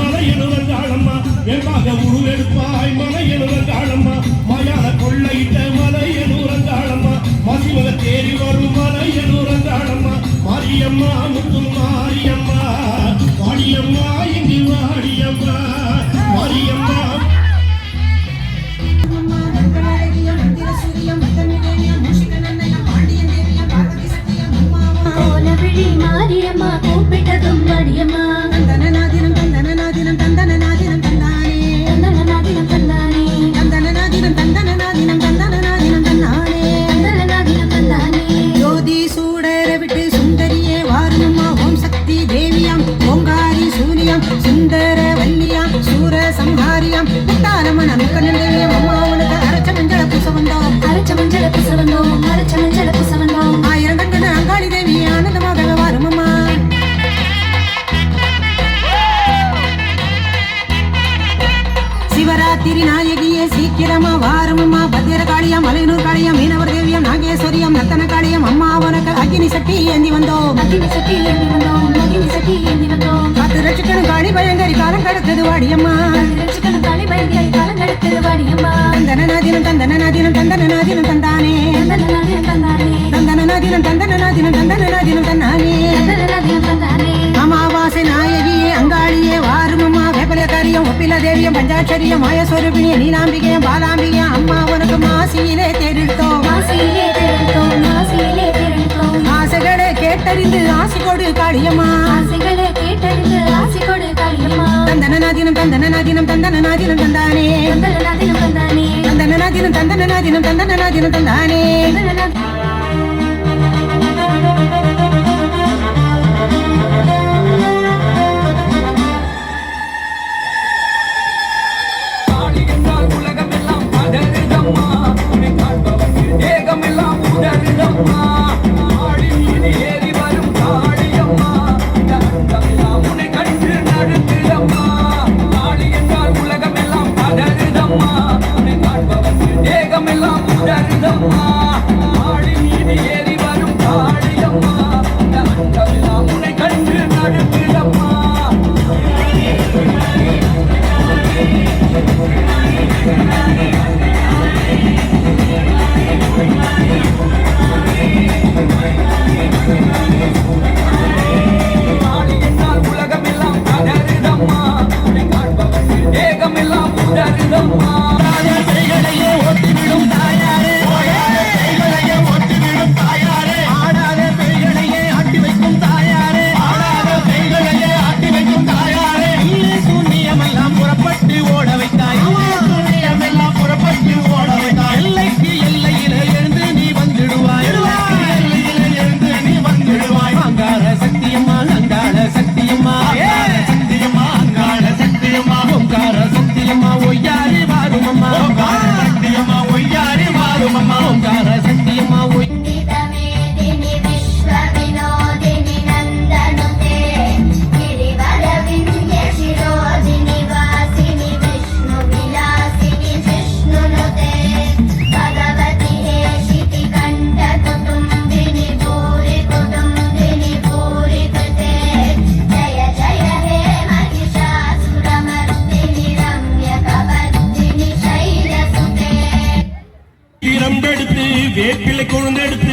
மலையனுவங்காளம்மா வெம்பாக உருவெடுப்பாய் மலையனுவங்காளம்மா மயான கொள்ளையிட்ட மலையனுவங்காளம்மா மசிமக தேறி வரும் மலையனுவங்காளம்மா மாரியம்மா முத்து மாரியம்மா வாடியம்மா இங்கு வாடியம்மா மாரியம்மா மாரியம்மா கூப்பிட்டதும் வாடியம்மா தந்தனநாதினம் தந்தனநாதினம் தந்தனநாதினம் தந்தானே தந்தனநாதினம் தந்தானே தந்தனநாதினம் தந்தனநாதினம் தந்தனநாதினம் தந்தானே தந்தனநாதினம் தந்தானே ஜோதி சூடர விட்டு சுந்தரியே வாருமம்மா ஓம் சக்தி தேவியாம் ஓங்காரி சூனியாம் சுந்தர வல்லியாம் சூர சம்ஹாரியாம் முத்தாரமன் அமுக்கண்ணன் தேவியம் அம்மா உனக்கு அரைச்ச மஞ்சள பூச வந்தோம் அரைச்ச மஞ்சள பூச வந்தோம் அரைச்ச மஞ்சள பூச வந்தோம் ஆயிரம் கண்கண அங்காளி தேவி ஆனந்தமாக வாருமம்மா சிவராத்திரி நாயகியே சீக்கிரமா வாருமம்மா பத்திர காளியம் மலையனூர் காளியம் மீனவர் தேவியம் நாகேஸ்வரியம் நத்தன காளியம் அம்மா உனக்கு அக்னி சட்டி ஏந்தி வந்தோம் அக்னி சட்டி ஏந்தி வந்தோம் அக்னி சட்டி ஏந்தி வந்தோம் காத்து ரட்சிக்கணும் காளி பயங்கரி காலம் கடக்குது வாடியம்மா ரட்சிக்கணும் காளி பயங்கரி காலம் கடக்குது வாடியம்மா தந்தனநாதினம் தந்தனநாதினம் தந்தனநாதினம் தந்தானே தந்தனநாதினம் தந்தானே தந்தனநாதினம் தந்தனநாதினம் தந்தனநாதினம் தந்தானே தந்தனநாதினம் தந்தானே அமாவாசை நாயகியே அங்காளியே வாருமம்மா வேப்பலக்காரியம் ஒப்பில தேவியம் பஞ்சாட்சரியம் மாயஸ்வரூபிணிய நீலாம்பிகையம் பாலாம்பிகையம் அம்மா உனக்கு மாசியிலே தேடிட்டோம் மாசியிலே தேடிட்டோம் மாசியிலே தேடிட்டோம் ஆசைகளை கேட்டறிந்து ஆசி கொடு காளியம்மா ஆசைகளை கேட்டறிந்து ஆசி கொடு காளியம்மா தந்தனநாதினம் தந்தனநாதினம் தந்தனநாதினம் தந்தானே தந்தனநாதினம் தந்தானே தந்தனநாதினம் தந்தனநாதினம் தந்தனநாதினம் தந்தானே வேப்பிலை கொழுந்தெடுத்து